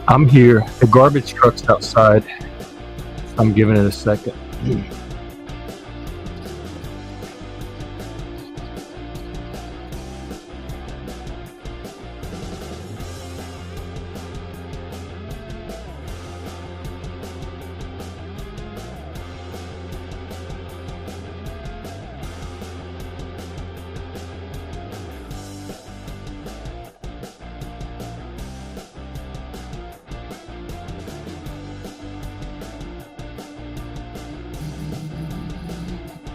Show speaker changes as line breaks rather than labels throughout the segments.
I'm here. The garbage truck's outside. I'm giving it a second.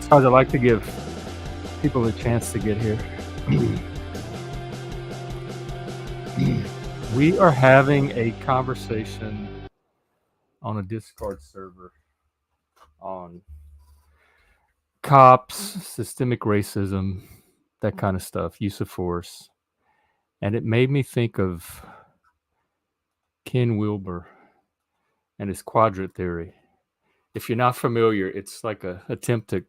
I'd like to give people a chance to get here. We are having a conversation on a Discord server on cops, systemic racism, that kind of stuff, use of force. And it made me think of Ken Wilber and his quadrant theory. If you're not familiar, it's like an attempt to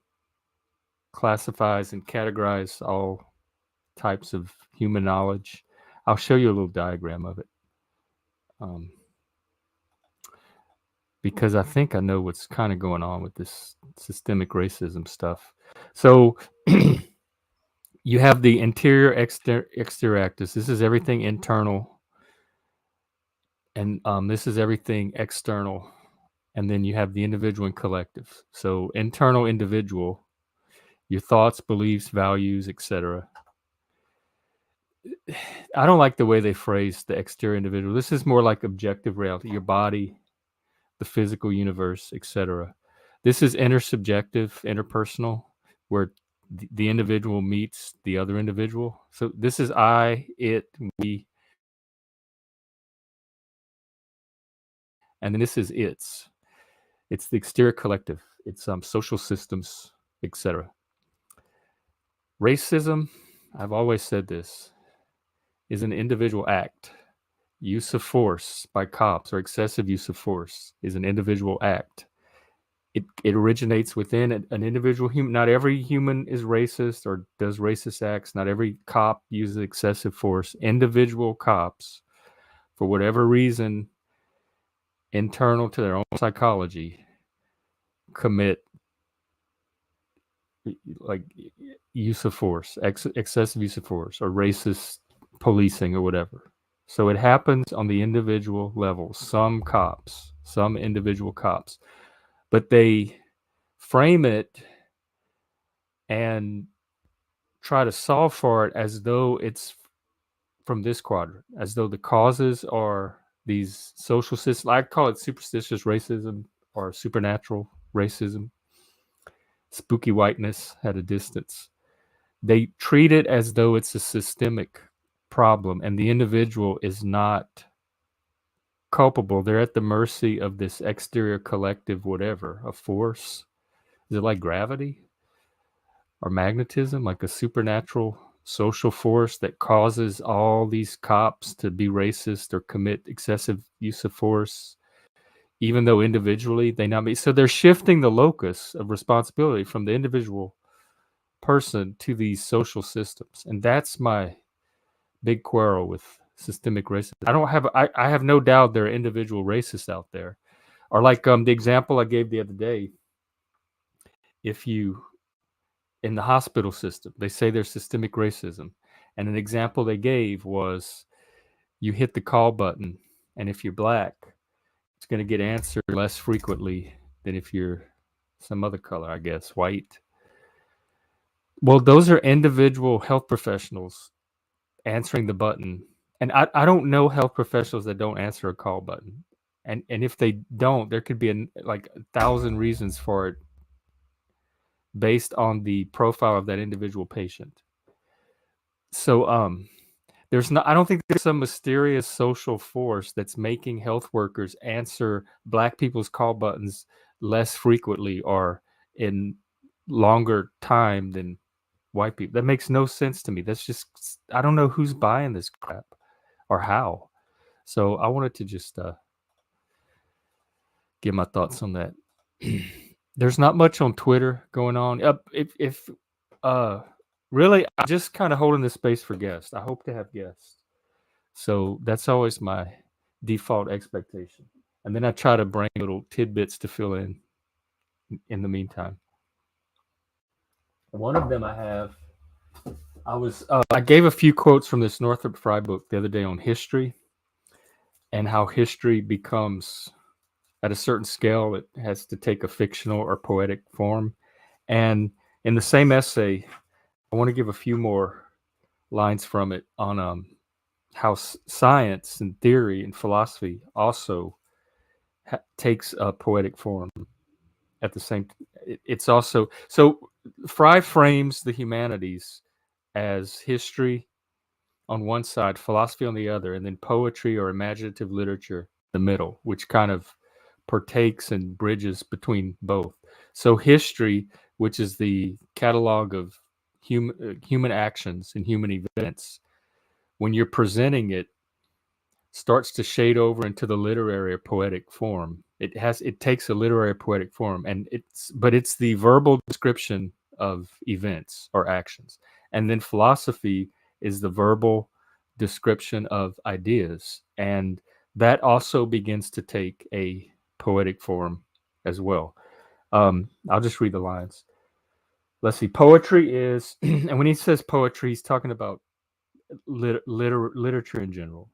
classifies and categorize all types of human knowledge. I'll show you a little diagram of it. Because I think I know what's kind of going on with this systemic racism stuff. So you have the interior exterior actors. This is everything internal. And this is everything external. And then you have the individual and collective. So internal individual, your thoughts, beliefs, values, etc. I don't like the way they phrase the exterior individual. This is more like objective reality, your body, the physical universe, etc. This is intersubjective, interpersonal, where the individual meets the other individual. So this is I, it, we, and then this is it's. It's the exterior collective. It's social systems, etc. Racism, I've always said this, is an individual act. Use of force by cops or excessive use of force is an individual act. It originates within an individual human. Not every human is racist or does racist acts. Not every cop uses excessive force. Individual cops, for whatever reason, internal to their own psychology, commit like use of force, excessive use of force, or racist policing or whatever. So it happens on the individual level. Some cops, some individual cops, but they frame it and try to solve for it as though it's from this quadrant, as though the causes are these social systems. I call it superstitious racism or supernatural racism, spooky whiteness at a distance. They treat it as though it's a systemic problem and the individual is not culpable. They're at the mercy of this exterior collective, whatever, a force. Is it like gravity or magnetism, like a supernatural social force that causes all these cops to be racist or commit excessive use of force, even though individually they not be? So they're shifting the locus of responsibility from the individual person to these social systems. And that's my big quarrel with systemic racism. I have no doubt there are individual racists out there. Or like the example I gave the other day, if you in the hospital system, they say there's systemic racism. And an example they gave was you hit the call button, and if you're black, it's going to get answered less frequently than if you're some other color, I guess, white. Well, those are individual health professionals answering the button. And I don't know health professionals that don't answer a call button. And if they don't, there could be like 1,000 reasons for it based on the profile of that individual patient. So I don't think there's some mysterious social force that's making health workers answer black people's call buttons less frequently or in longer time than white people. That makes no sense to me. That's just, I don't know who's buying this crap or how. So I wanted to just give my thoughts on that. There's not much on Twitter going on. If really, I'm just kind of holding this space for guests. I hope to have guests, so that's always my default expectation. And then I try to bring little tidbits to fill in the meantime. One of them I have. I gave a few quotes from this Northrop Frye book the other day on history and how history becomes, at a certain scale, it has to take a fictional or poetic form. And in the same essay, I want to give a few more lines from it on how science and theory and philosophy also takes a poetic form at the same. It's also so Frye frames the humanities as history on one side, philosophy on the other, and then poetry or imaginative literature in the middle, which kind of partakes and bridges between both. So history, which is the catalog of human actions and human events, when you're presenting it, starts to shade over into the literary or poetic form. It takes a literary or poetic form, and it's the verbal description of events or actions. And then philosophy is the verbal description of ideas, and that also begins to take a poetic form as well. I'll just read the lines. Let's see. Poetry is, and when he says poetry, he's talking about literature in general.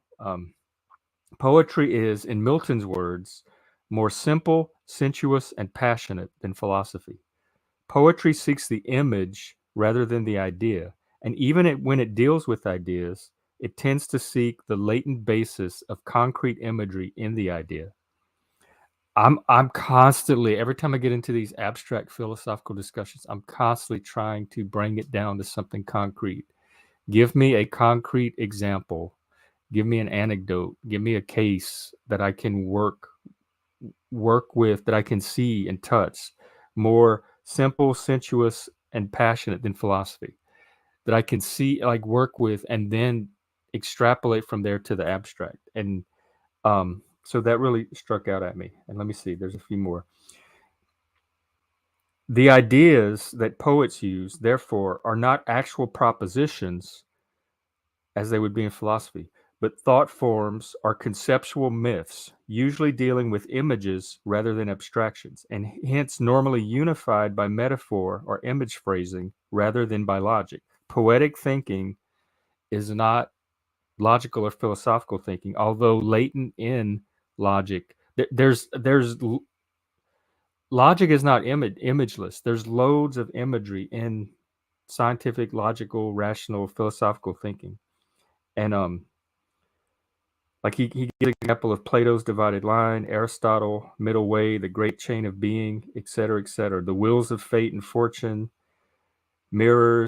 Poetry is, in Milton's words, more simple, sensuous, and passionate than philosophy. Poetry seeks the image rather than the idea, and even when it deals with ideas, it tends to seek the latent basis of concrete imagery in the idea. I'm constantly, every time I get into these abstract philosophical discussions, I'm constantly trying to bring it down to something concrete. Give me a concrete example. Give me an anecdote. Give me a case that I can work with, that I can see and touch. More simple, sensuous, and passionate than philosophy. That I can see, like, work with, and then extrapolate from there to the abstract. And so that really struck out at me. And let me see, there's a few more. The ideas that poets use, therefore, are not actual propositions as they would be in philosophy, but thought forms are conceptual myths, usually dealing with images rather than abstractions, and hence normally unified by metaphor or image phrasing rather than by logic. Poetic thinking is not logical or philosophical thinking, although latent in logic. There's logic is not imageless. There's loads of imagery in scientific, logical, rational, philosophical thinking. And like he gives an example of Plato's divided line, Aristotle, middle way, the great chain of being, etc., the wheels of fate and fortune, mirrors.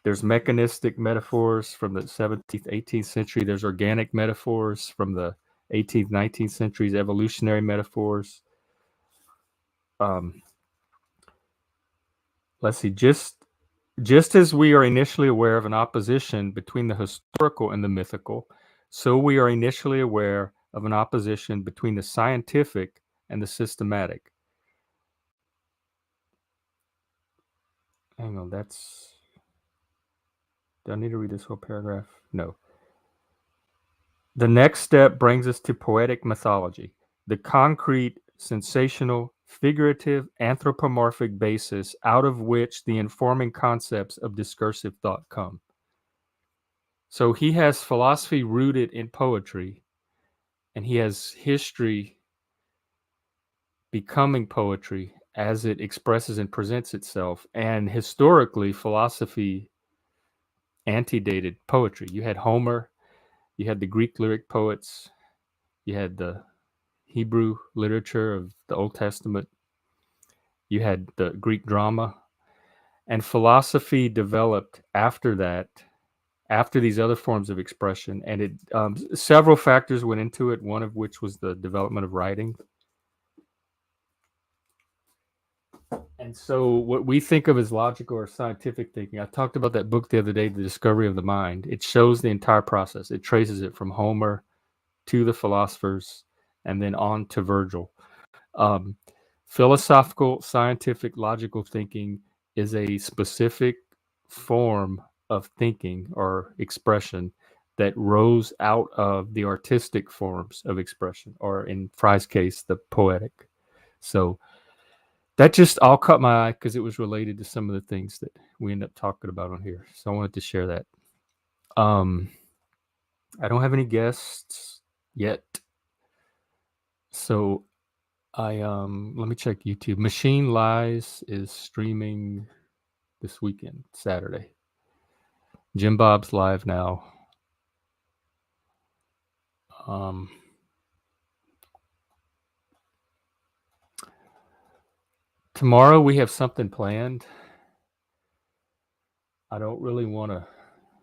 There's mechanistic metaphors from the 17th, 18th century. There's organic metaphors from the 18th, 19th centuries, evolutionary metaphors. Let's see, just as we are initially aware of an opposition between the historical and the mythical, so we are initially aware of an opposition between the scientific and the systematic. Hang on, do I need to read this whole paragraph? No. The next step brings us to poetic mythology, the concrete, sensational, figurative, anthropomorphic basis out of which the informing concepts of discursive thought come. So he has philosophy rooted in poetry, and he has history becoming poetry as it expresses and presents itself. And historically, philosophy antedated poetry. You had Homer, you had the Greek lyric poets, you had the Hebrew literature of the Old Testament, you had the Greek drama, and philosophy developed after that, after these other forms of expression. And it several factors went into it, one of which was the development of writing. And so what we think of as logical or scientific thinking, I talked about that book the other day, The Discovery of the Mind. It shows the entire process. It traces it from Homer to the philosophers and then on to Virgil. Philosophical, scientific, logical thinking is a specific form of thinking or expression that rose out of the artistic forms of expression, or in Fry's case, the poetic. So that just all caught my eye because it was related to some of the things that we end up talking about on here. So I wanted to share that. I don't have any guests yet. So let me check YouTube. Machine Lies is streaming this weekend, Saturday. Jim Bob's live now. Tomorrow we have something planned. I don't really want to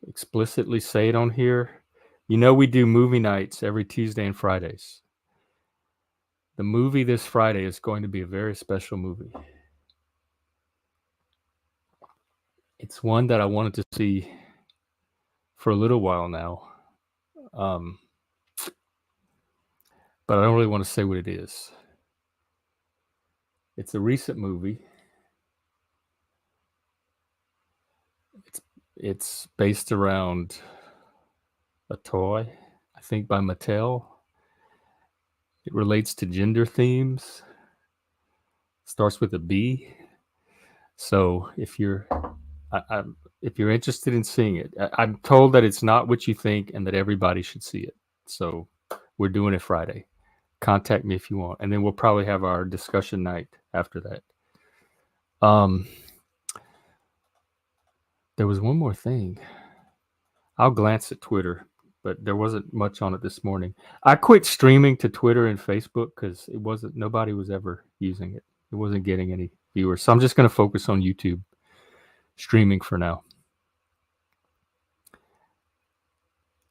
explicitly say it on here. You know, we do movie nights every Tuesday and Fridays. The movie this Friday is going to be a very special movie. It's one that I wanted to see for a little while now. But I don't really want to say what it is. It's a recent movie. It's based around a toy, I think by Mattel. It relates to gender themes. Starts with a B. So if you're interested in seeing it, I'm told that it's not what you think and that everybody should see it. So we're doing it Friday. Contact me if you want, and then we'll probably have our discussion night after that. There was one more thing. I'll glance at Twitter, but there wasn't much on it this morning. I quit streaming to Twitter and Facebook because nobody was ever using it. It wasn't getting any viewers. So I'm just going to focus on YouTube streaming for now.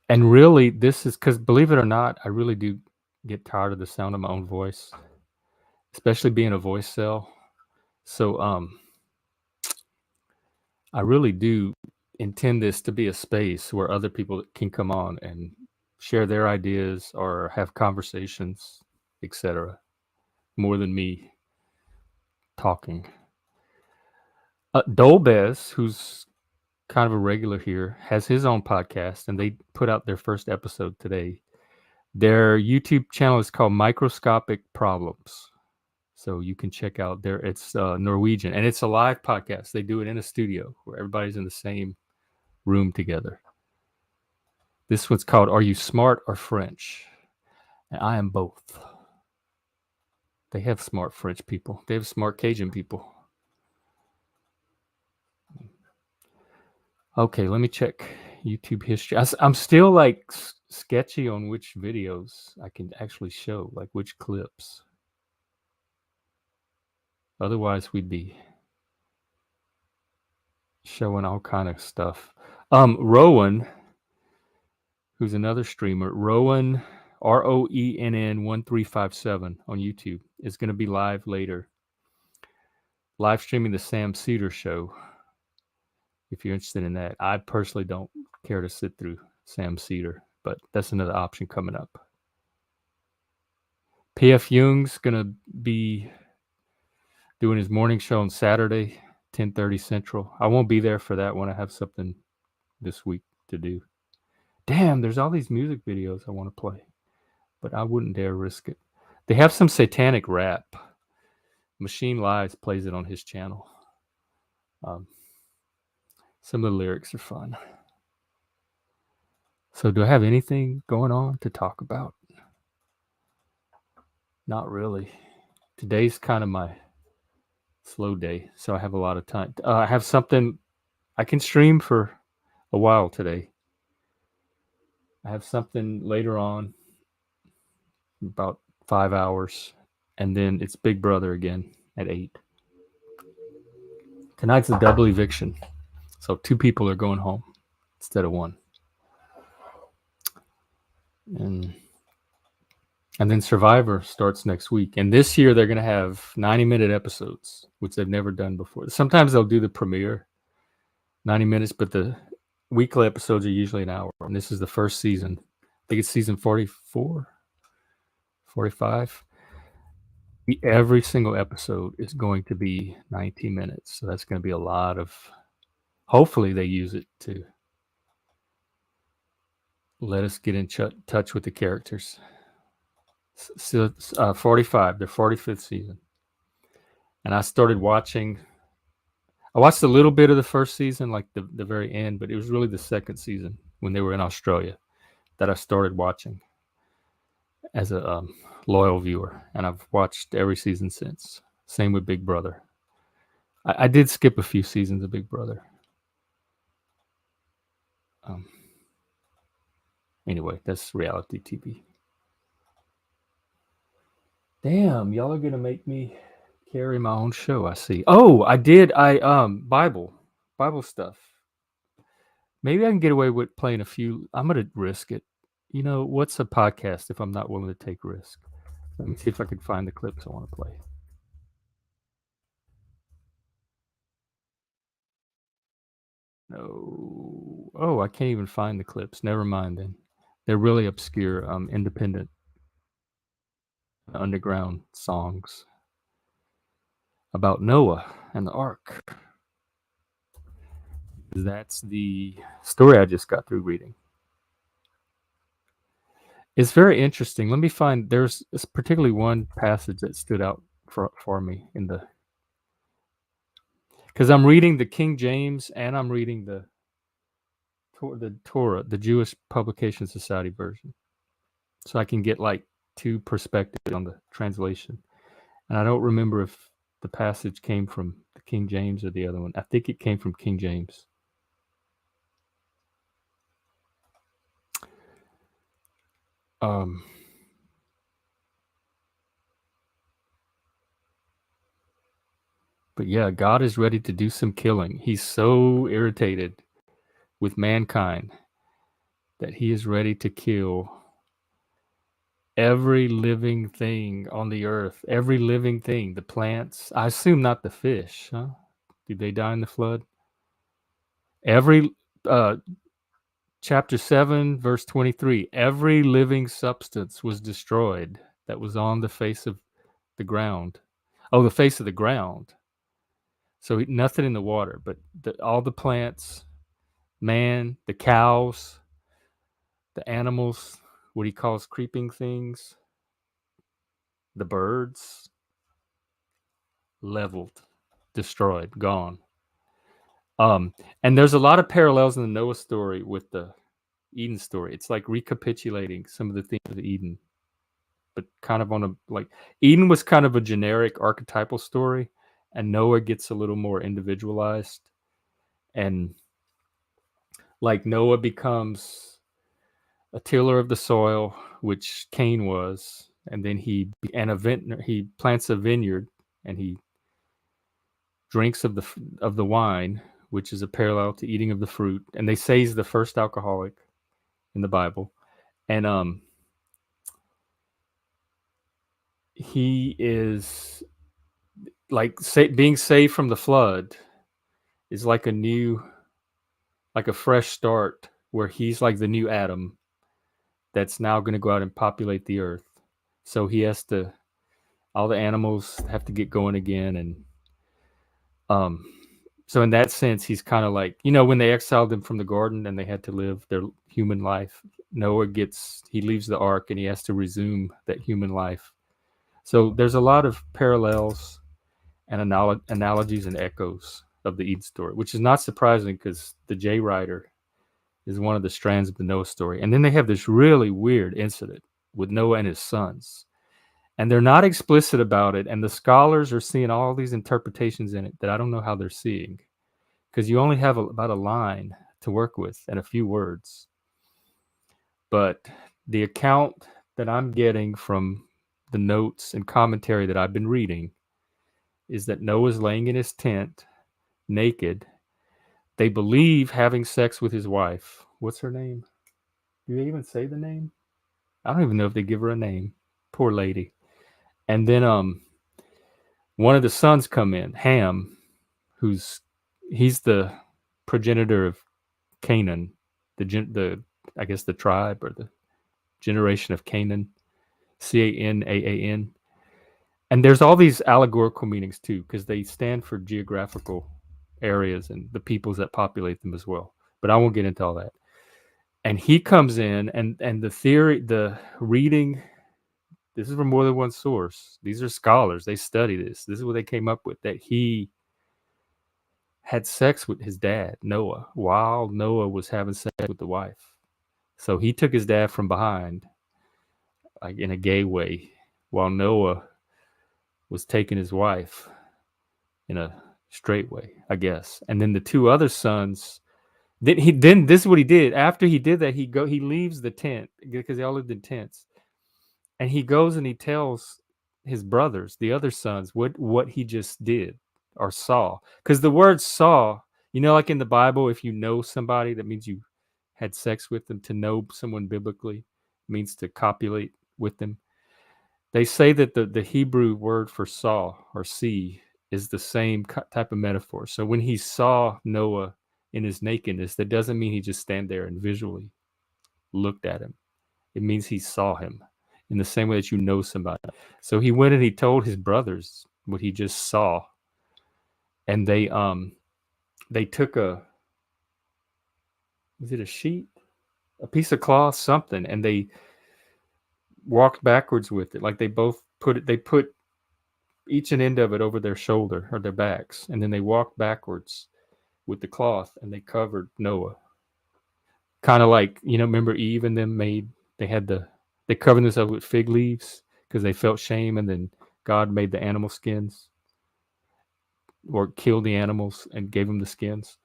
And really, this is because, believe it or not, I really do get tired of the sound of my own voice, especially being a voice cell. So I really do intend this to be a space where other people can come on and share their ideas or have conversations, etc., more than me talking. Dolbez, who's kind of a regular here, has his own podcast, and they put out their first episode today. Their YouTube channel is called Microscopic Problems. So you can check out it's Norwegian, and it's a live podcast. They do it in a studio where everybody's in the same room together. This one's called Are You Smart or French? And I am both. They have smart French people. They have smart Cajun people. Okay, let me check YouTube history. I'm still like sketchy on which videos I can actually show, like which clips. Otherwise, we'd be showing all kind of stuff. Rowan, who's another streamer, Rowan, ROENN 1357 on YouTube, is going to be live later. Live streaming the Sam Cedar show. If you're interested in that, I personally don't care to sit through Sam Cedar, but that's another option coming up. P.F. Young's going to be doing his morning show on Saturday, 10:30 Central. I won't be there for that one. I have something this week to do. Damn, there's all these music videos I want to play, but I wouldn't dare risk it. They have some satanic rap. Machine Lies plays it on his channel. Some of the lyrics are fun. So do I have anything going on to talk about? Not really. Today's kind of my slow day, so I have a lot of time. I have something I can stream for a while today. I have something later on, about 5 hours, and then it's Big Brother again at 8. Tonight's a double eviction, so 2 people are going home instead of 1. And then Survivor starts next week. And this year they're going to have 90-minute episodes, which they've never done before. Sometimes they'll do the premiere, 90 minutes, but the weekly episodes are usually an hour. And this is the first season. I think it's season 44, 45. Every single episode is going to be 90 minutes, so that's gonna be a lot of hopefully, they use it to let us get in touch with the characters. So, 45, the 45th season. And I watched a little bit of the first season, like the very end, but it was really the second season when they were in Australia that I started watching as a loyal viewer, and I've watched every season since. Same with Big Brother. I did skip a few seasons of Big Brother. Anyway, that's reality TV. Damn, y'all are gonna make me carry my own show. I see. Oh, I did. Bible stuff. Maybe I can get away with playing a few. I'm gonna risk it. You know, what's a podcast if I'm not willing to take risk? Let me see if I can find the clips I want to play. No. Oh, I can't even find the clips. Never mind then. They're really obscure, independent, underground songs about Noah and the ark. That's the story I just got through reading. It's very interesting. Let me find. There's particularly one passage that stood out for me in because I'm reading the King James and I'm reading the Torah, the Jewish Publication Society version, so I can get like two perspectives on the translation. And I don't remember if the passage came from the King James or the other one. I think it came from King James. But yeah, God is ready to do some killing. He's so irritated with mankind that he is ready to kill every living thing on the earth. Every living thing, the plants. I assume not the fish, huh? Did they die in the flood? Every chapter 7 verse 23, every living substance was destroyed that was on the face of the ground. Oh, the face of the ground. So nothing in the water, but all the plants, man, the cows, the animals, what he calls creeping things, the birds, leveled, destroyed, gone. And there's a lot of parallels in the Noah story with the Eden story. It's like recapitulating some of the themes of Eden, but kind of on a like Eden was kind of a generic archetypal story, and Noah gets a little more individualized. And like Noah becomes a tiller of the soil, which Cain was, and then he plants a vineyard and he drinks of the wine, which is a parallel to eating of the fruit. And they say he's the first alcoholic in the Bible. And he is like being saved from the flood is like a fresh start where he's like the new Adam that's now going to go out and populate the earth. So he has to, all the animals have to get going again. And so in that sense, he's kind of like, when they exiled him from the garden and they had to live their human life, Noah he leaves the ark and he has to resume that human life. So there's a lot of parallels and analogies and echoes of the Eden story, which is not surprising because the J writer is one of the strands of the Noah story. And then they have this really weird incident with Noah and his sons. And they're not explicit about it. And the scholars are seeing all these interpretations in it that I don't know how they're seeing, because you only have about a line to work with and a few words. But the account that I'm getting from the notes and commentary that I've been reading is that Noah's laying in his tent naked. They believe having sex with his wife. What's her name? Do they even say the name? I don't even know if they give her a name. Poor lady. And then one of the sons come in, Ham, he's the progenitor of Canaan, I guess the tribe or the generation of Canaan, Canaan. And there's all these allegorical meanings too, because they stand for geographical areas and the peoples that populate them as well. But I won't get into all that. And he comes in, and the theory, the reading, this is from more than one source. These are scholars. They study this. This is what they came up with, that he had sex with his dad, Noah, while Noah was having sex with the wife. So he took his dad from behind, like in a gay way, while Noah was taking his wife in a straight way, I guess. And then the two other sons, then this is what he did. After he did that, he leaves the tent because they all lived in tents. And he goes and he tells his brothers, the other sons, what he just did or saw. Because the word saw, like in the Bible, if you know somebody, that means you had sex with them. To know someone biblically means to copulate with them. They say that the Hebrew word for saw or see is the same type of metaphor. So when he saw Noah in his nakedness, that doesn't mean he just stand there and visually looked at him. It means he saw him in the same way that you know somebody. So he went and he told his brothers what he just saw. And they took was it a sheet? A piece of cloth, something, and they walked backwards with it. Like they put each an end of it over their shoulder or their backs, and then they walked backwards with the cloth and they covered Noah. Kind of like, remember Eve and them they covered themselves with fig leaves because they felt shame, and then God made the animal skins or killed the animals and gave them the skins.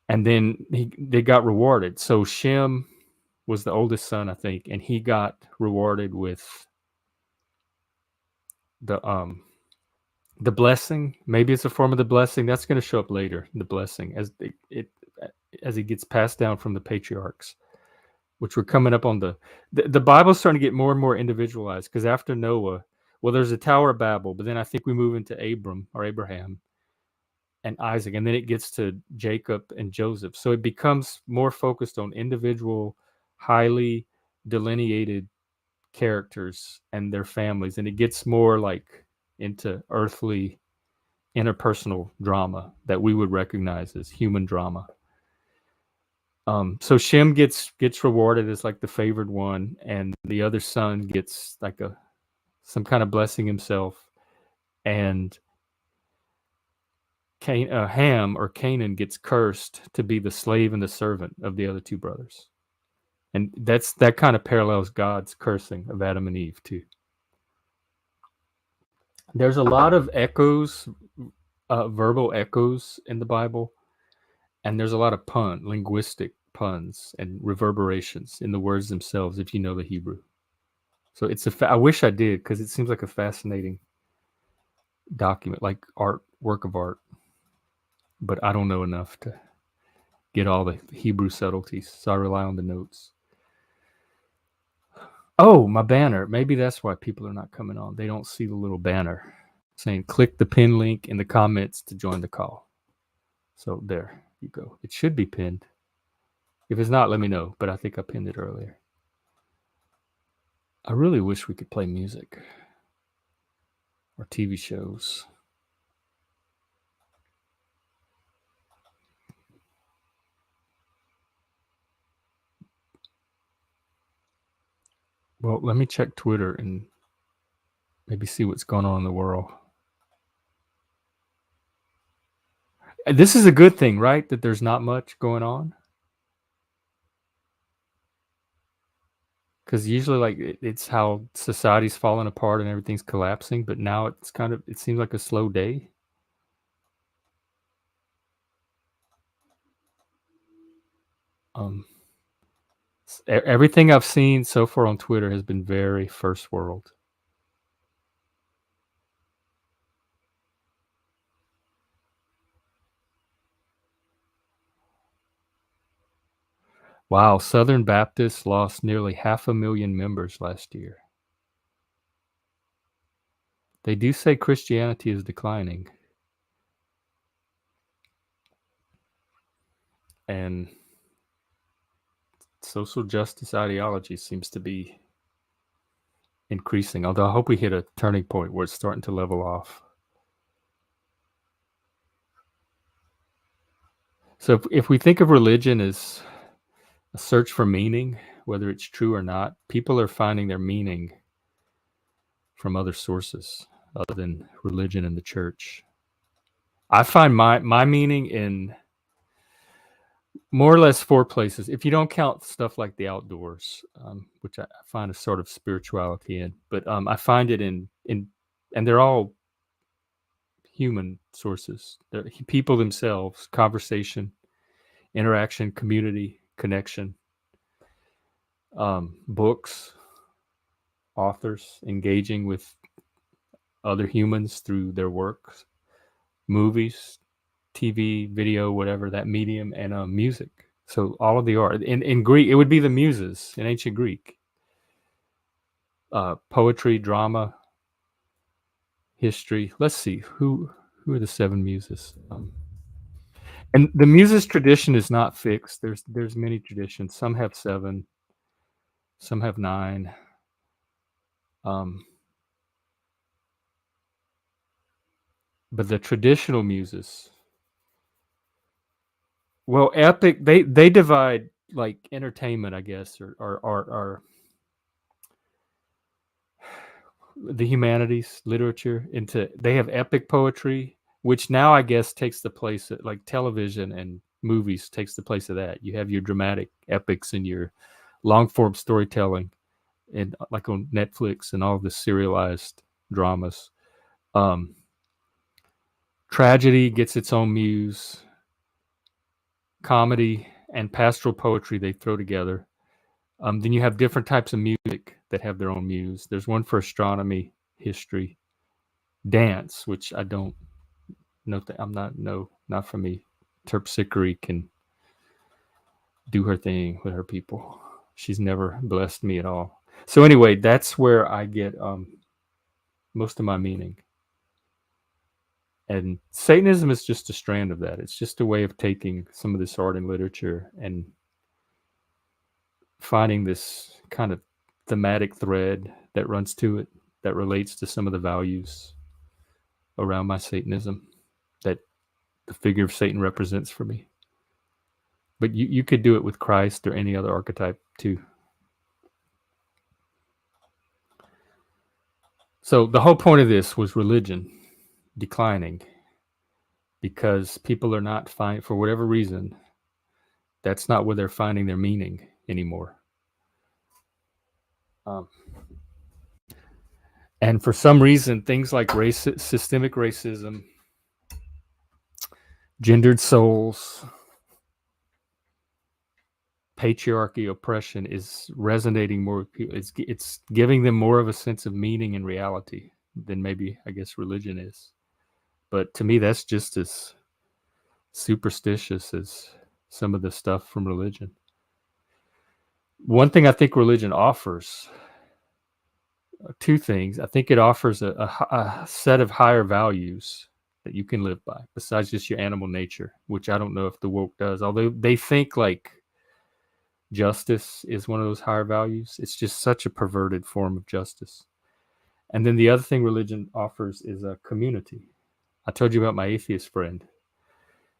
And then they got rewarded. So Shem was the oldest son, I think, and he got rewarded with the blessing. Maybe it's a form of the blessing that's going to show up later. The blessing as it gets passed down from the patriarchs, which we're coming up on the Bible's starting to get more and more individualized, because after Noah, well, there's the Tower of Babel, but then I think we move into Abraham and Isaac, and then it gets to Jacob and Joseph. So it becomes more focused on individual, highly delineated characters and their families, and it gets more like into earthly interpersonal drama that we would recognize as human drama. So Shem gets rewarded as like the favored one, and the other son gets like some kind of blessing himself, and Ham or Canaan gets cursed to be the slave and the servant of the other two brothers. And that kind of parallels God's cursing of Adam and Eve too. There's a lot of echoes, verbal echoes in the Bible, and there's a lot of linguistic puns and reverberations in the words themselves if you know the Hebrew. So I wish I did, because it seems like a fascinating document, like work of art. But I don't know enough to get all the Hebrew subtleties, so I rely on the notes. Oh, my banner. Maybe that's why people are not coming on. They don't see the little banner saying click the pin link in the comments to join the call. So there you go. It should be pinned. If it's not, let me know, but I think I pinned it earlier. I really wish we could play music or TV shows. Well, let me check Twitter and maybe see what's going on in the world. This is a good thing, right? That there's not much going on. Because usually, like, it's how society's falling apart and everything's collapsing. But now it seems like a slow day. Everything I've seen so far on Twitter has been very first world. Wow, Southern Baptists lost nearly 500,000 members last year. They do say Christianity is declining. And social justice ideology seems to be increasing, although I hope we hit a turning point where it's starting to level off. So if we think of religion as a search for meaning, whether it's true or not, people are finding their meaning from other sources other than religion and the church. I find my meaning in more or less 4 places. If you don't count stuff like the outdoors, which I find a sort of spirituality in, but I find it in, and they're all human sources. They're people themselves, conversation, interaction, community, connection, books, authors engaging with other humans through their works, movies, TV, video, whatever that medium, and music. So all of the art in Greek, it would be the muses in ancient Greek. Poetry, drama, history. Let's see who are the 7 muses. And the muses tradition is not fixed. There's many traditions. Some have 7, some have 9. But the traditional muses, well, epic, they divide like entertainment, I guess, or the humanities, literature, into, they have epic poetry, which now I guess takes the place of, like, television and movies takes the place of that. You have your dramatic epics and your long form storytelling, and like on Netflix and all the serialized dramas. Tragedy gets its own muse. Comedy and pastoral poetry they throw together. Then you have different types of music that have their own muse. There's one for astronomy, history, dance, which I don't know. Not for me. Terpsichore can do her thing with her people. She's never blessed me at all. So anyway, that's where I get most of my meaning. And Satanism is just a strand of that. It's just a way of taking some of this art and literature and finding this kind of thematic thread that runs to it, that relates to some of the values around my Satanism that the figure of Satan represents for me. But you could do it with Christ or any other archetype too. So the whole point of this was religion declining because people are not finding, for whatever reason, that's not where they're finding their meaning anymore. And for some reason, things like systemic racism, gendered souls, patriarchy, oppression is resonating more with people. It's giving them more of a sense of meaning and reality than maybe, I guess, religion is. But to me, that's just as superstitious as some of the stuff from religion. One thing I think religion offers, 2 things. I think it offers a set of higher values that you can live by, besides just your animal nature, which I don't know if the woke does. Although they think like justice is one of those higher values. It's just such a perverted form of justice. And then the other thing religion offers is a community. I told you about my atheist friend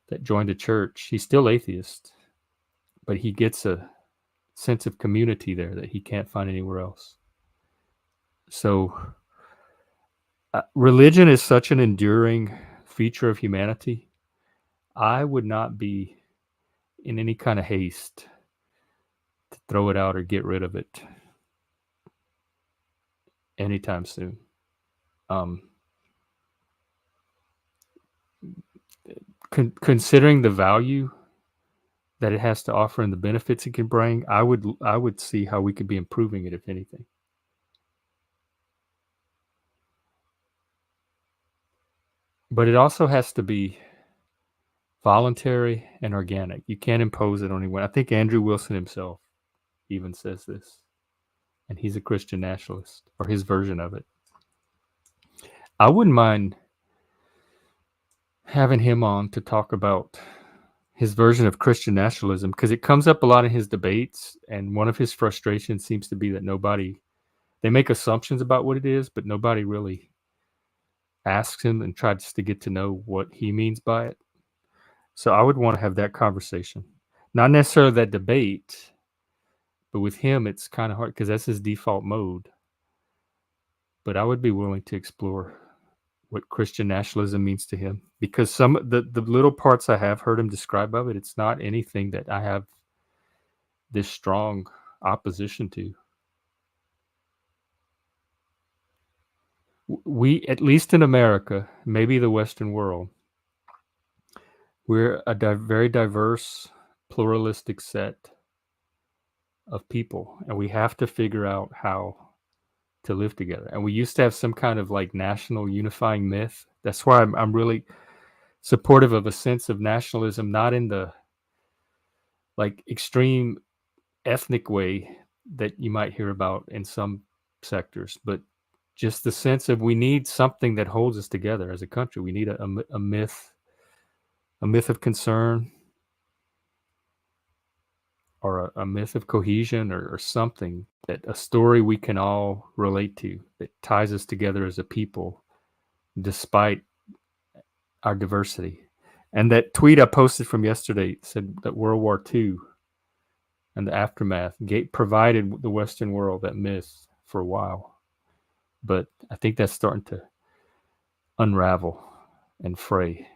that joined a church. He's still atheist, but he gets a sense of community there that he can't find anywhere else. So religion is such an enduring feature of humanity. I would not be in any kind of haste to throw it out or get rid of it anytime soon. Considering the value that it has to offer and the benefits it can bring, I would see how we could be improving it, if anything. But it also has to be voluntary and organic. You can't impose it on anyone. I think Andrew Wilson himself even says this, and he's a Christian nationalist, or his version of it. I wouldn't mind having him on to talk about his version of Christian nationalism, because it comes up a lot in his debates, and one of his frustrations seems to be that nobody they make assumptions about what it is, but nobody really asks him and tries to get to know what he means by it. So I would want to have that conversation. Not necessarily that debate, but with him, it's kind of hard because that's his default mode. But I would be willing to explore what Christian nationalism means to him, because some the little parts I have heard him describe of it, it's not anything that I have this strong opposition to. We, at least in America, maybe the Western world, we're a very diverse, pluralistic set of people, and we have to figure out how to live together. And we used to have some kind of like national unifying myth. That's why I'm really supportive of a sense of nationalism, not in the like extreme ethnic way that you might hear about in some sectors, but just the sense of we need something that holds us together as a country. We need a myth of concern, or a myth of cohesion, or something, that a story we can all relate to, that ties us together as a people despite our diversity. And that tweet I posted from yesterday said that World War II and the aftermath provided the Western world that myth for a while. But I think that's starting to unravel and fray.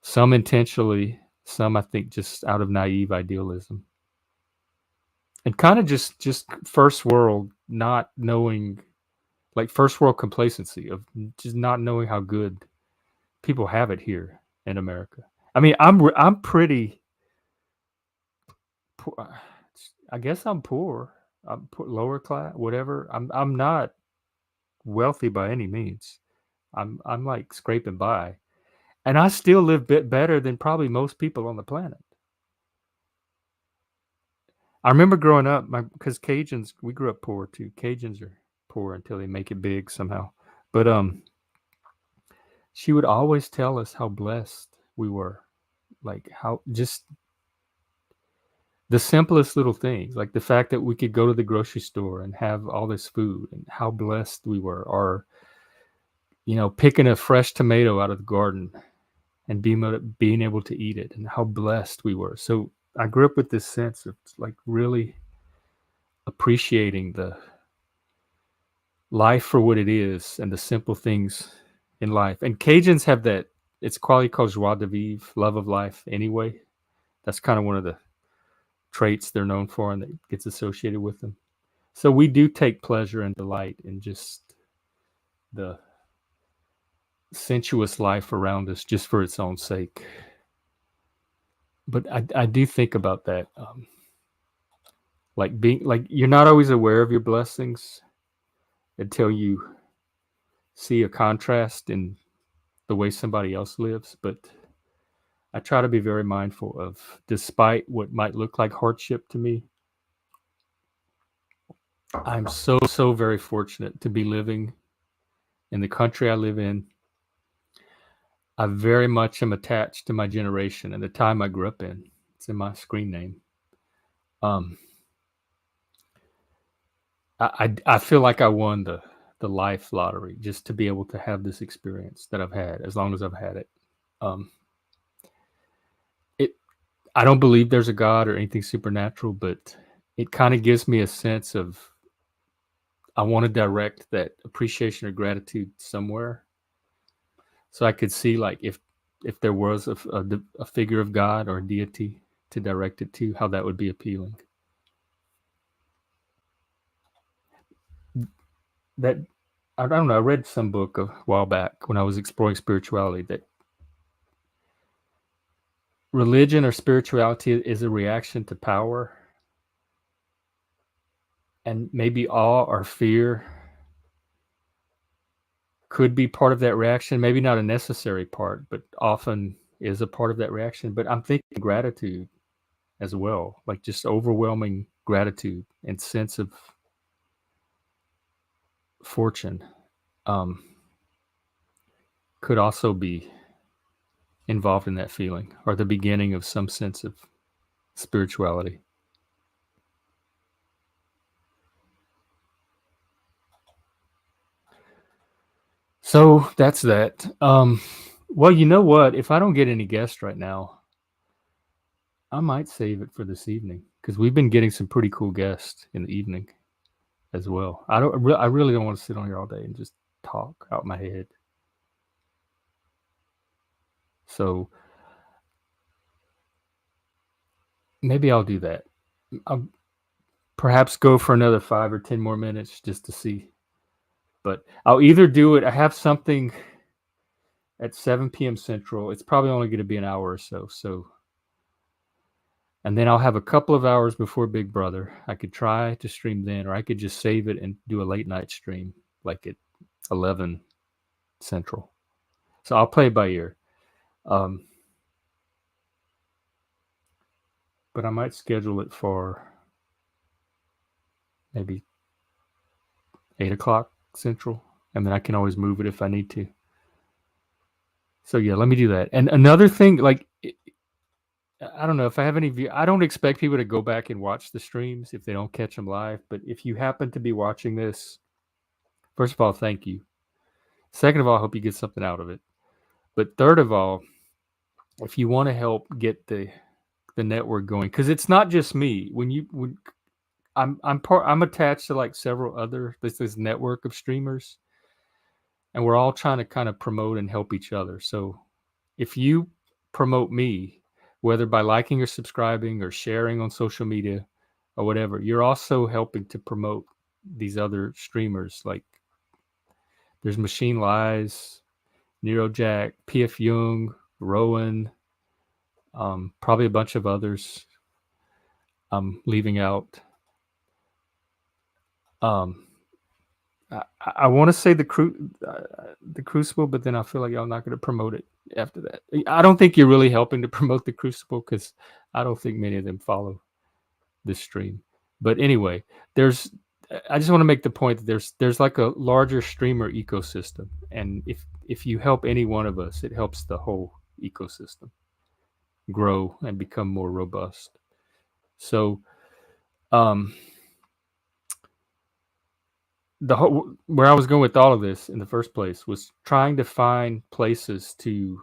Some intentionally, some I think just out of naive idealism. And kind of just first world not knowing, like first world complacency of just not knowing how good people have it here in America. I mean, I'm pretty poor. I guess I'm poor. I'm lower class, whatever. I'm not wealthy by any means. I'm like scraping by, and I still live a bit better than probably most people on the planet. I remember growing up, because Cajuns, we grew up poor too. Cajuns are poor until they make it big somehow. But she would always tell us how blessed we were, like how just the simplest little things, like the fact that we could go to the grocery store and have all this food, and how blessed we were, or picking a fresh tomato out of the garden and being able to eat it, and how blessed we were. So I grew up with this sense of like really appreciating the life for what it is and the simple things in life. And Cajuns have that, it's quality called joie de vivre, love of life anyway. That's kind of one of the traits they're known for and that gets associated with them. So we do take pleasure and delight in just the sensuous life around us just for its own sake. But I do think about that, like being like, you're not always aware of your blessings until you see a contrast in the way somebody else lives. But I try to be very mindful of, despite what might look like hardship to me, I'm so very fortunate to be living in the country I live in. I very much am attached to my generation and the time I grew up in. It's in my screen name. I feel like I won the life lottery just to be able to have this experience that I've had as long as I've had it. I don't believe there's a God or anything supernatural, but it kind of gives me a sense of, I want to direct that appreciation or gratitude somewhere. So I could see, like, if there was a figure of God or a deity to direct it to, how that would be appealing. That, I don't know, I read some book a while back when I was exploring spirituality, that religion or spirituality is a reaction to power, and maybe awe or fear could be part of that reaction. Maybe not a necessary part, but often is a part of that reaction. But I'm thinking gratitude as well, like just overwhelming gratitude and sense of fortune could also be involved in that feeling, or the beginning of some sense of spirituality. So that's that. Well, you know what? If I don't get any guests right now, I might save it for this evening because we've been getting some pretty cool guests in the evening as well. I really don't want to sit on here all day and just talk out my head. So maybe I'll do that. I'll perhaps go for another 5 or 10 more minutes just to see. But I'll either do it. I have something at 7 p.m. Central. It's probably only going to be an hour or so. And then I'll have a couple of hours before Big Brother. I could try to stream then, or I could just save it and do a late night stream like at 11 Central. So I'll play it by ear. But I might schedule it for maybe 8 o'clock Central, and then I can always move it if I need to. So yeah, let me do that. And another thing, like, I don't know if I have any view. I don't expect people to go back and watch the streams if they don't catch them live. But if you happen to be watching this, first of all, thank you. Second of all, I hope you get something out of it. But third of all, if you want to help get the network going, because it's not just me. I'm attached to like several other this network of streamers, and we're all trying to kind of promote and help each other. So if you promote me, whether by liking or subscribing or sharing on social media or whatever, you're also helping to promote these other streamers. Like there's Machine Lies, NeroJack, PF Young, Rowan, probably a bunch of others I'm leaving out. I want to say the Crucible, but then I feel like I'm not going to promote it after that. I don't think you're really helping to promote the Crucible because I don't think many of them follow this stream. But anyway, I just want to make the point that there's like a larger streamer ecosystem, and if you help any one of us, it helps the whole ecosystem grow and become more robust. So, where I was going with all of this in the first place was trying to find places to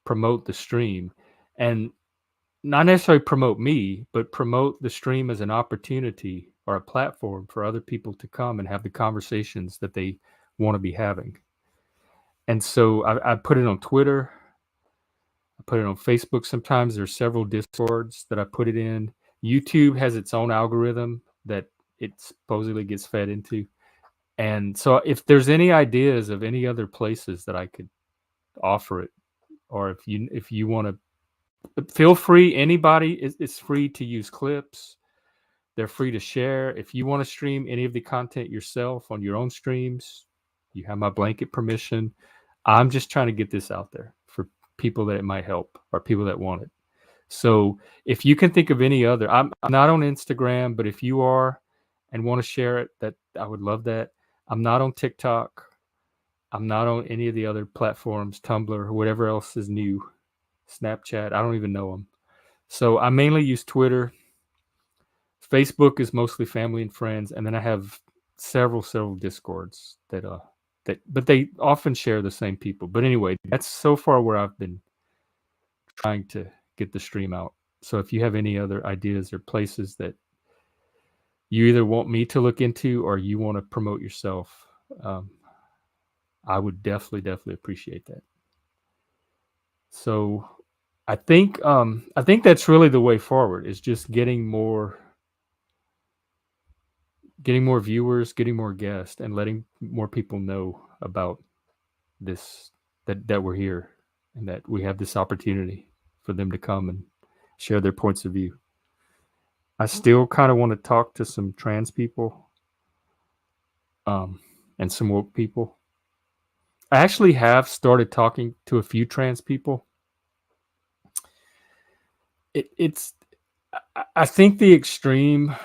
promote the stream, and not necessarily promote me, but promote the stream as an opportunity or a platform for other people to come and have the conversations that they want to be having. And so I put it on Twitter. I put it on Facebook. Sometimes there's several Discords that I put it in. YouTube has its own algorithm that it supposedly gets fed into. And so if there's any ideas of any other places that I could offer it, or if you want to, feel free. Anybody is free to use clips. They're free to share. If you want to stream any of the content yourself on your own streams, you have my blanket permission. I'm just trying to get this out there for people that it might help or people that want it. So if you can think of any other, I'm not on Instagram, but if you are and want to share it, that I would love that. I'm not on TikTok. I'm not on any of the other platforms, Tumblr, or whatever else is new. Snapchat, I don't even know them. So I mainly use Twitter. Facebook is mostly family and friends, and then I have several Discords but they often share the same people. But anyway, that's so far where I've been trying to get the stream out. So if you have any other ideas or places that you either want me to look into or you want to promote yourself, I would definitely appreciate that. So I think that's really the way forward, is just getting more viewers, getting more guests, and letting more people know about this, that we're here and that we have this opportunity for them to come and share their points of view. I still kind of want to talk to some trans people and some woke people. I actually have started talking to a few trans people. I think the extreme,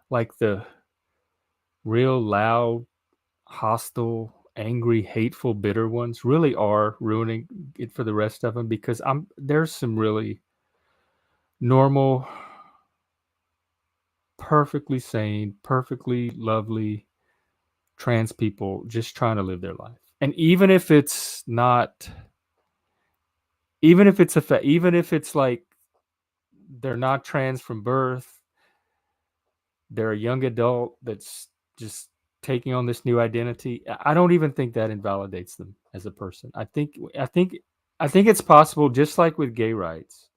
like the real loud, hostile, angry, hateful, bitter ones really are ruining it for the rest of them, because there's some really normal, perfectly sane, perfectly lovely trans people just trying to live their life. And even if it's not, even if it's like they're not trans from birth, they're a young adult that's just taking on this new identity. I don't even think that invalidates them as a person. I think it's possible, just like with gay rights,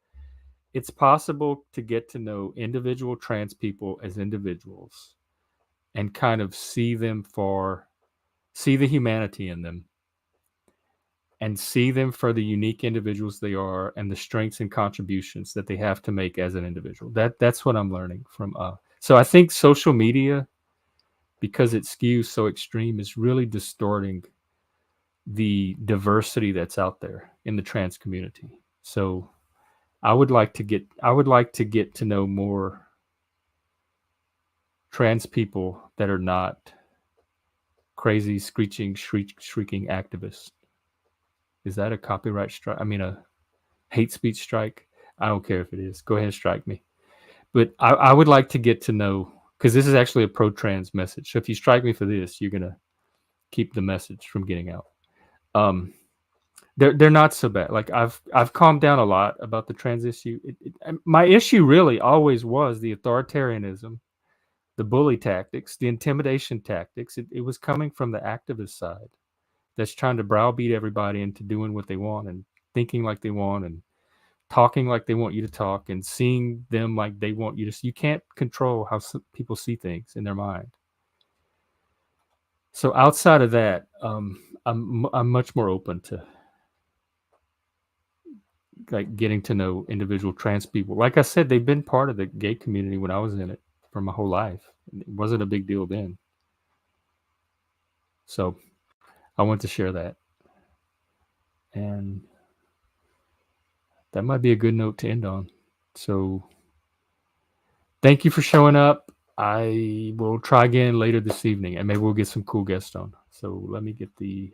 it's possible to get to know individual trans people as individuals and kind of see the humanity in them and see them for the unique individuals they are and the strengths and contributions that they have to make as an individual. That's what I'm learning from. So I think social media, because it skews so extreme, is really distorting the diversity that's out there in the trans community. So I would like to get to know more trans people that are not crazy, shrieking activists. Is that a copyright strike? I mean, a hate speech strike? I don't care if it is. Go ahead and strike me. But I would like to get to know, because this is actually a pro-trans message. So if you strike me for this, you're gonna keep the message from getting out. They're not so bad. Like I've calmed down a lot about the trans issue. My issue really always was the authoritarianism, the bully tactics, the intimidation tactics. It was coming from the activist side that's trying to browbeat everybody into doing what they want and thinking like they want and talking like they want you to talk and seeing them like they want you to. You can't control how people see things in their mind. So outside of that, I'm much more open to like getting to know individual trans people. Like I said, they've been part of the gay community when I was in it for my whole life. It wasn't a big deal then. So I want to share that. And that might be a good note to end on. So thank you for showing up. I will try again later this evening, and maybe we'll get some cool guests on. So let me get the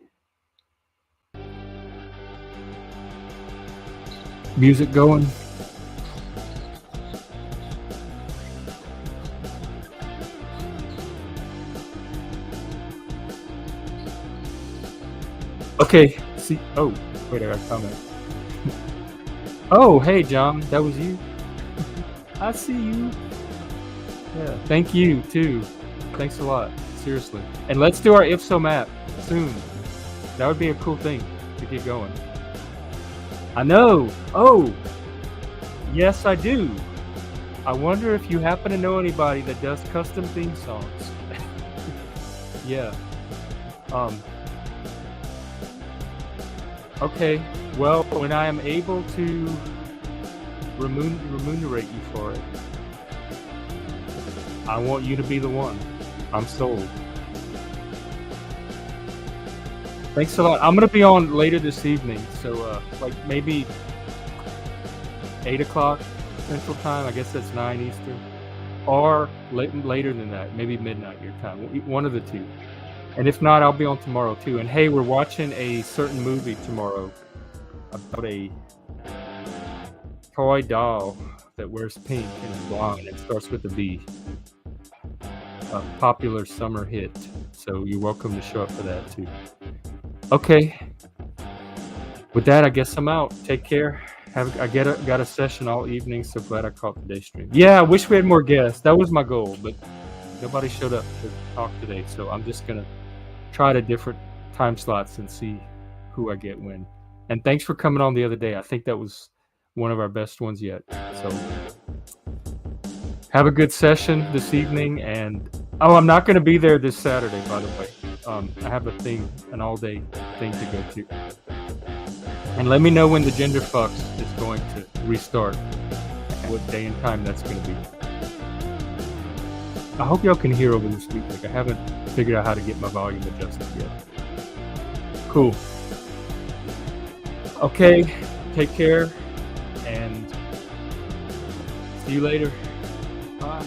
music going. Okay. See. Oh, wait, I got a comment. Oh, hey, John. That was you. I see you. Yeah. Thank you too. Thanks a lot. Seriously. And let's do our IFSO map soon. That would be a cool thing to get going. I know. Oh, yes, I do. I wonder if you happen to know anybody that does custom theme songs. Yeah. Okay. Well, when I am able to remunerate you for it, I want you to be the one. I'm sold. Thanks a lot. I'm going to be on later this evening, so like maybe 8 o'clock Central Time. I guess that's 9 Eastern. Or later than that, maybe midnight your time. One of the two. And if not, I'll be on tomorrow too. And hey, we're watching a certain movie tomorrow about a toy doll that wears pink and is blonde and starts with a V. A popular summer hit. So you're welcome to show up for that too. Okay. With that, I guess I'm out. Take care. I got a session all evening, so glad I caught today's stream. Yeah, I wish we had more guests. That was my goal, but nobody showed up to talk today, so I'm just gonna try to different time slots and see who I get when. And thanks for coming on the other day. I think that was one of our best ones yet. So have a good session this evening. And I'm not going to be there this Saturday, by the way. I have an all-day thing to go to. And let me know when the Gender Fucks is going to restart, what day and time that's going to be. I hope y'all can hear over the speaker. Like I haven't figured out how to get my volume adjusted yet. Cool. Okay, take care, and see you later. Bye.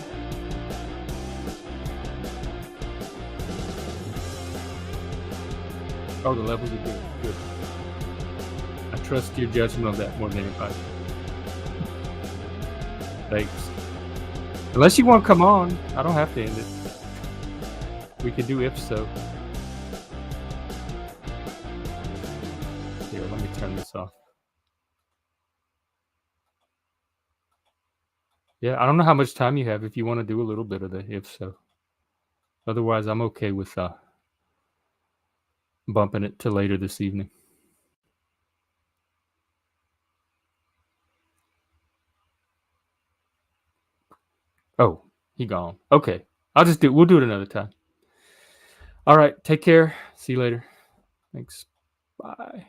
Oh, the levels are good. Good. I trust your judgment on that more than anybody. Thanks. Unless you want to come on, I don't have to end it. We could do if so. Yeah, I don't know how much time you have if you want to do a little bit of the if so. Otherwise, I'm okay with bumping it to later this evening. Oh, he gone. Okay. We'll do it another time. All right. Take care. See you later. Thanks. Bye.